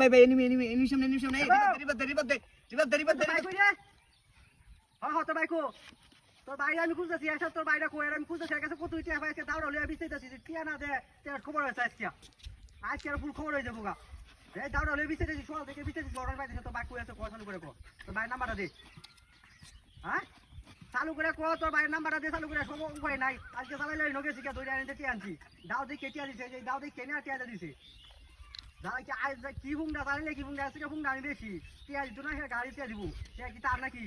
ভাই ভাই এনিমি সামনে রিবাদ দে হ্যাঁ তোর ভাই কো তোর বাইরে আমি খুঁজতেছি এসব তোর বাইরে কো আমি খুঁজতেছি কাছে কত টিয়া ভাই দাঁড়া লইয়া বিছাইতেছি টিয়া না দে তোর খবর হইছে আজকে আর ফুল খবর হয়ে যাবো গা এই দাঁড়া লইয়া বিছাইতেছি সকাল থেকে বিছাইতেছি অর্ডার পাইতেছে তোর ভাই কই আছে কো চালু করে কো তোর ভাই নাম্বারটা দে হ্যাঁ চালু করে কো তোর ভাই নাম্বারটা দে চালু করে সব উপায় নাই আজকে চালাইলে নগেছি কে ধরে আনিতে টিয়া আনছি দাও দেখি কে টিয়া দিছে এই দাও দেখি কেনে টিয়া দিছে দাও কি আজ কি বুংডা জানিলে কি বুংডা আছে বুংডা আমি বেশি টিয়া দিত না গাড়ি টিয়া দিব টিয়া কি তার নাকি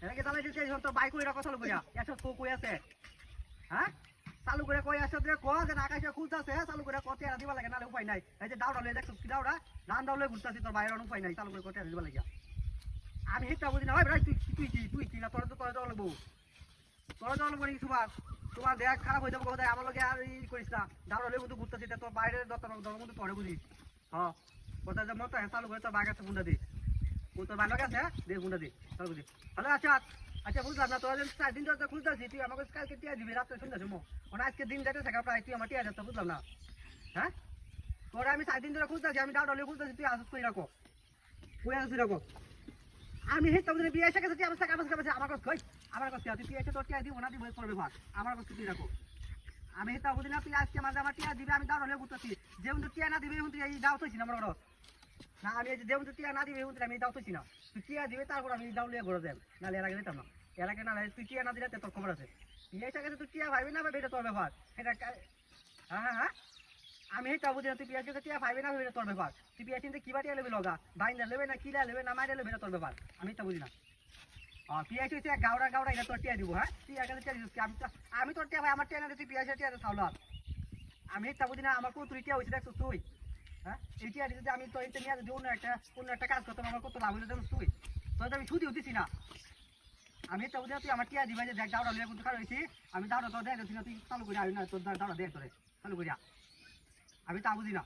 এটাকে চালাই দিতে তোর বাইক কইরা কথা কইয়া এসব তো কই আছে হ্যাঁ চালু করে কই আছে রে কো যে আকাশে খুলতাছে চালু করে কতে আর দিবা লাগে না উপায় নাই এই যে দাউড়া লয়ে দেখছস কি দাউড়া রান দাউলে ঘুরতাছি তোর বাইরের উপায় নাই চালু করে কতে আর দিবা লাগে আমি হিটা বুঝি না ভাই ভাই তুই কি না তোর তো লাগবো তোর লাগবো নাকি তোমার দেখ খারাপ হয়ে যাবে কোথায় আমার লগে আর ই করিস না দাউড়া লয়ে কিন্তু ঘুরতাছি তোর বাইরের দর মধ্যে তোরে বুঝি হ্যাঁ কোথায় যে মতো চালু করে তোর বাইক আছে গুন্ডা দি তোর বান্ধব আছে দে গুন্ডা দি চালু বুঝি হ্যালো আচ্ছা বুঝলাম না তোরা 4 দিন ধরে খুঁজতেছি তুই আমাকে কালকে টিয়া দিবি রাত্রে শুনতেছি আজকে দিন যাইতে থাকা প্রায় তুই আমার টিয়া যাচ্ছে বুঝলাম না হ্যাঁ তোরা আমি 4 দিন ধরে খুঁজতেছি আমি দাঁড়ালে খুঁজতেছি তুই আসিস কই রাখো আমি হেঁটে তোদের বিয়ে এসে গেছে তুই আমার কাছে আমার কাছে কই আমার কাছে তুই বিয়ে এসে তোর টিয়া দিব না দিব করবে ভাগ আমার কাছে তুই রাখো আমি হেঁটে বুঝি না তুই আজকে আমার টিয়া দিবি আমি দাঁড়ালে ঘুরতেছি যেমন টিয়া না দিবি তুই এই দাও তুইছি না আমার না আমি যেমন টিয়া না দিবি আমি দাও তুইছি না তুই টিয়া দিবি তারপর আমি দাউলিয়া ঘুরে দেব নাহলে এর আগে দিতাম না এর আগে না তুই টিয়া না দিলে তোর খবর আছে বিয়ে এসে গেছে তুই টিয়া ভাবি না ভাবি এটা তোর ব্যাপার এটা হ্যাঁ আমি হেঁটে বুঝি না তুই বিয়ে গেছে টিয়া ভাবি না ভাবি এটা তোর ব্যাপার তুই বিয়ে চিনতে কিবা টিয়া লেবে লগা বাইন্দা লেবে না কিলা লেবে না মাইরা লেবে এটা তোর ব্যাপার আমি এটা বুঝি না পিয়াজ হচ্ছে গাউড়া এটা তোর টিয়া দিব হ্যাঁ তুই আগে টিয়া দিস আমি তোর টিয়া ভাই আমার টিয়া না তুই পিয়াজ টিয়া চাউল আমি এটা বুঝি না আমার কত টিয়া হয়েছে দেখছো তুই হ্যাঁ এই টিয়া দিতে আমি তো এটা নিয়ে যদি অন্য একটা কাজ করতাম আমার কত লাভ হইলো জানিস তুই তোর আমি সুদি উঠেছি না আমি এটা বুঝি তুই আমার টিয়া দিবা যে দেখ দাউড়া লিয়ে কিন্তু খারাপ হয়েছি আমি দাউড়া তোর দেখ না তুই চালু করে না তোর দাউড়া দেখ তোরে চালু করিয়া আমি তা বুঝি না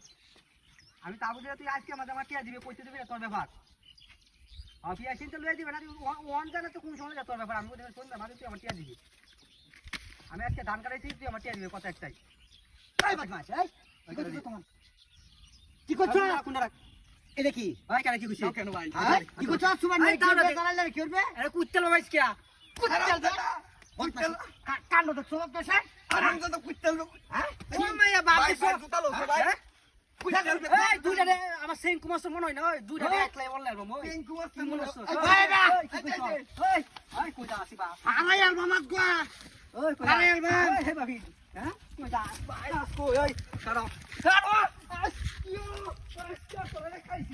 তুই আজকে আমার টিয়া দিবে পয়সা দিবি তোর ব্যাপার পিয়া চিনতে লয়ে দিবে না ওয়ান জানে তো কোন সময় যা তোর ব্যাপার আমি বলি শুনবে মানে তুই আমার টিয়া দিবি আমি আজকে ধান কাটাইছি তুই আমার টিয়া দিবি কথা একটাই কি করছো এটা কি ভাই কেন কি কইছিস কেন ভাই কি করছো সুমান নাই দাঁড়ালে কি করবে আরে কুত্তেল ভাই কি কুত্তেল কান্ড তো সব তো স্যার আরাম তো কুত্তেল হ্যাঁ ও মাইয়া বাবা জুতা লো ভাই এই দুইটা রে আমার সেন কুমার মনে হয় না ওই দুইটা একলাই অনলাইন রম ওই সেন কুমার মনে ভাই না ওই ওই কইতা আসি বা আলাই আর মামা গো ওই কইতা আলাই আর মামা হে বাবি হ্যাঁ কইতা ভাই আস কই ওই ছাড়ো আসিও আজকে করে খাইছি